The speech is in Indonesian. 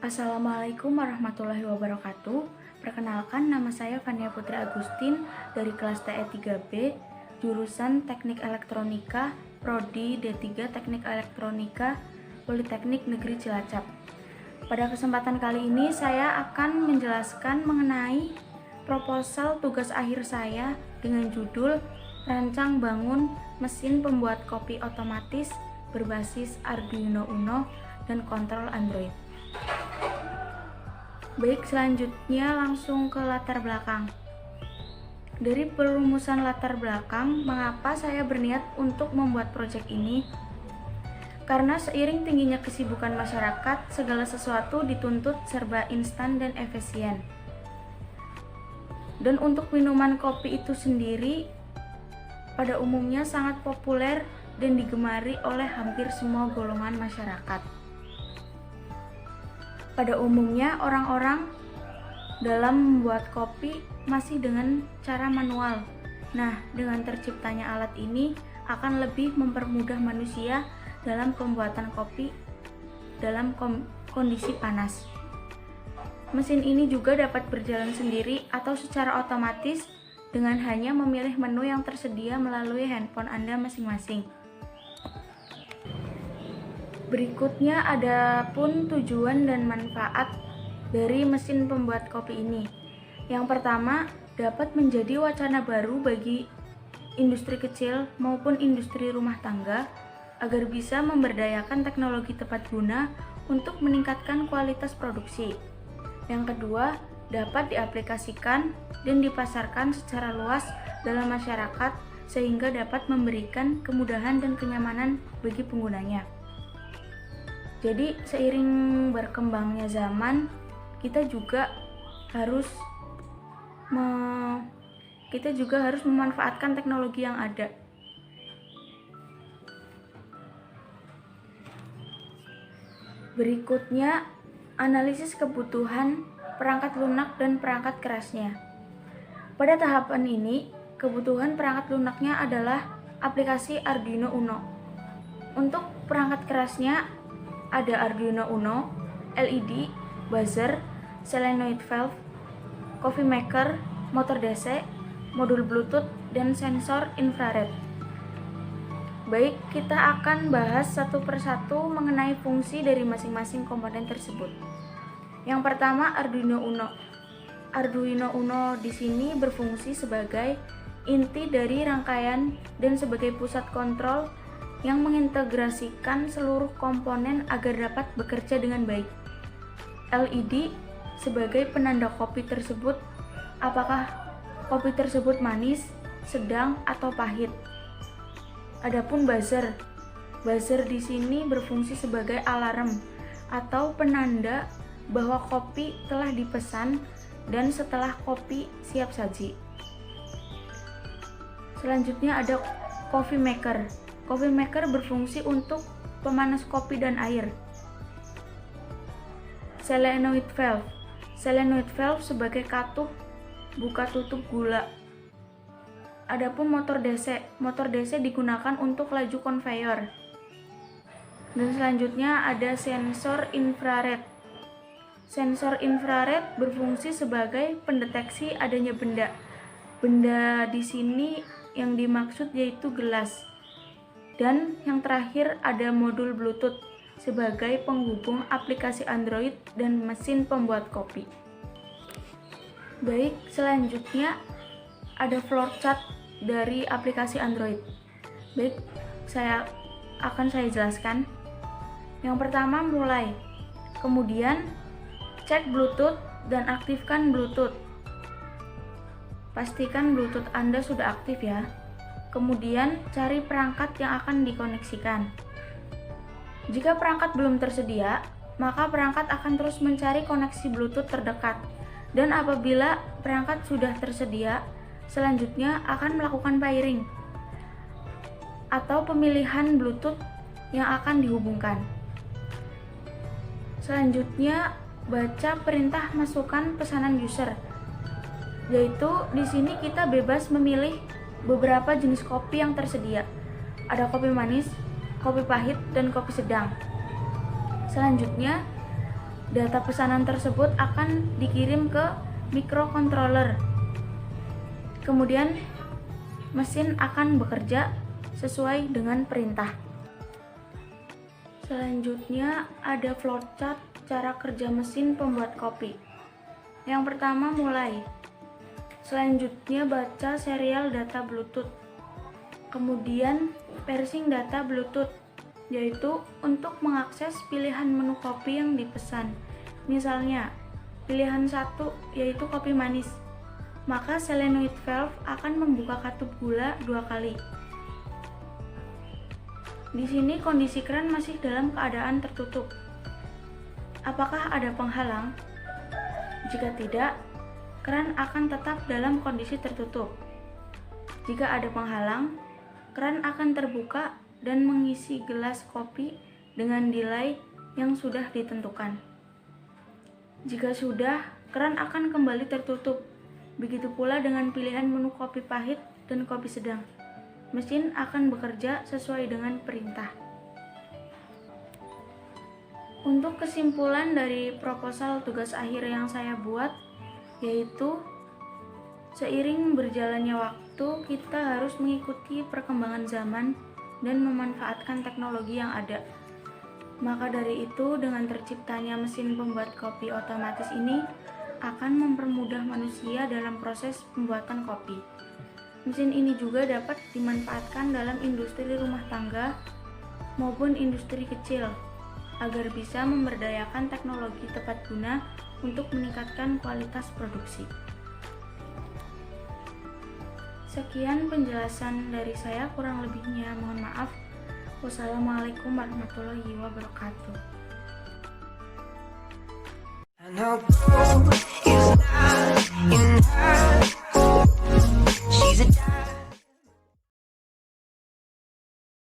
Assalamualaikum warahmatullahi wabarakatuh. Perkenalkan, nama saya Fania Putri Agustin dari kelas TE 3B, jurusan Teknik Elektronika, Prodi D3 Teknik Elektronika, Politeknik Negeri Cilacap. Pada kesempatan kali ini saya akan menjelaskan mengenai proposal tugas akhir saya dengan judul Rancang Bangun Mesin Pembuat Kopi Otomatis berbasis Arduino Uno dan Kontrol Android. Baik, selanjutnya langsung ke latar belakang. Dari perumusan latar belakang, mengapa saya berniat untuk membuat proyek ini? Karena seiring tingginya kesibukan masyarakat, segala sesuatu dituntut serba instan dan efisien. Dan untuk minuman kopi itu sendiri, pada umumnya sangat populer dan digemari oleh hampir semua golongan masyarakat. Pada umumnya, orang-orang dalam membuat kopi masih dengan cara manual. Nah, dengan terciptanya alat ini akan lebih mempermudah manusia dalam pembuatan kopi dalam kondisi panas. Mesin ini juga dapat berjalan sendiri atau secara otomatis dengan hanya memilih menu yang tersedia melalui handphone Anda masing-masing. Berikutnya ada pun tujuan dan manfaat dari mesin pembuat kopi ini. Yang pertama, dapat menjadi wacana baru bagi industri kecil maupun industri rumah tangga agar bisa memberdayakan teknologi tepat guna untuk meningkatkan kualitas produksi. Yang kedua, dapat diaplikasikan dan dipasarkan secara luas dalam masyarakat sehingga dapat memberikan kemudahan dan kenyamanan bagi penggunanya. Jadi seiring berkembangnya zaman, kita juga harus memanfaatkan teknologi yang ada. Berikutnya, analisis kebutuhan perangkat lunak dan perangkat kerasnya. Pada tahapan ini, kebutuhan perangkat lunaknya adalah aplikasi Arduino Uno. Untuk perangkat kerasnya ada Arduino Uno, LED, buzzer, solenoid valve, coffee maker, motor DC, modul Bluetooth, dan sensor infrared. Baik, kita akan bahas satu persatu mengenai fungsi dari masing-masing komponen tersebut. Yang pertama, Arduino Uno. Arduino Uno di sini berfungsi sebagai inti dari rangkaian dan sebagai pusat kontrol yang mengintegrasikan seluruh komponen agar dapat bekerja dengan baik. LED sebagai penanda kopi tersebut, apakah kopi tersebut manis, sedang, atau pahit. Adapun buzzer di sini berfungsi sebagai alarm atau penanda bahwa kopi telah dipesan dan setelah kopi siap saji. Selanjutnya ada coffee maker. Coffee maker berfungsi untuk pemanas kopi dan air. Solenoid valve sebagai katup buka tutup gula. Adapun motor DC digunakan untuk laju konveyor. Dan selanjutnya ada sensor infrared. Sensor infrared berfungsi sebagai pendeteksi adanya benda. Benda di sini yang dimaksud yaitu gelas. Dan yang terakhir ada modul Bluetooth sebagai penghubung aplikasi Android dan mesin pembuat kopi. Baik, selanjutnya ada flowchart dari aplikasi Android. Baik, saya jelaskan. Yang pertama, mulai. Kemudian, cek Bluetooth dan aktifkan Bluetooth. Pastikan Bluetooth Anda sudah aktif ya. Kemudian, cari perangkat yang akan dikoneksikan. Jika perangkat belum tersedia, maka perangkat akan terus mencari koneksi Bluetooth terdekat. Dan apabila perangkat sudah tersedia, selanjutnya akan melakukan pairing atau pemilihan Bluetooth yang akan dihubungkan. Selanjutnya, baca perintah masukkan pesanan user. Yaitu di sini kita bebas memilih beberapa jenis kopi yang tersedia. Ada kopi manis, kopi pahit, dan kopi sedang. Selanjutnya, Data pesanan tersebut akan dikirim ke microcontroller. Kemudian mesin akan bekerja sesuai dengan perintah. Selanjutnya ada flowchart cara kerja mesin pembuat kopi. Yang pertama mulai. Selanjutnya baca serial data Bluetooth. Kemudian parsing data Bluetooth, yaitu untuk mengakses pilihan menu kopi yang dipesan. Misalnya, pilihan 1 yaitu kopi manis. Maka solenoid valve akan membuka katup gula 2 kali. Di sini kondisi keran masih dalam keadaan tertutup. Apakah ada penghalang? Jika tidak, keran akan tetap dalam kondisi tertutup. Jika ada penghalang, keran akan terbuka dan mengisi gelas kopi dengan delay yang sudah ditentukan. Jika sudah, keran akan kembali tertutup. Begitu pula dengan pilihan menu kopi pahit dan kopi sedang. Mesin akan bekerja sesuai dengan perintah. Untuk kesimpulan dari proposal tugas akhir yang saya buat, yaitu seiring berjalannya waktu, kita harus mengikuti perkembangan zaman dan memanfaatkan teknologi yang ada. Maka dari itu, dengan terciptanya mesin pembuat kopi otomatis ini akan mempermudah manusia dalam proses pembuatan kopi. Mesin ini juga dapat dimanfaatkan dalam industri rumah tangga maupun industri kecil agar bisa memberdayakan teknologi tepat guna untuk meningkatkan kualitas produksi. Sekian penjelasan dari saya, kurang lebihnya mohon maaf. Wassalamualaikum warahmatullahi wabarakatuh. I know gold is not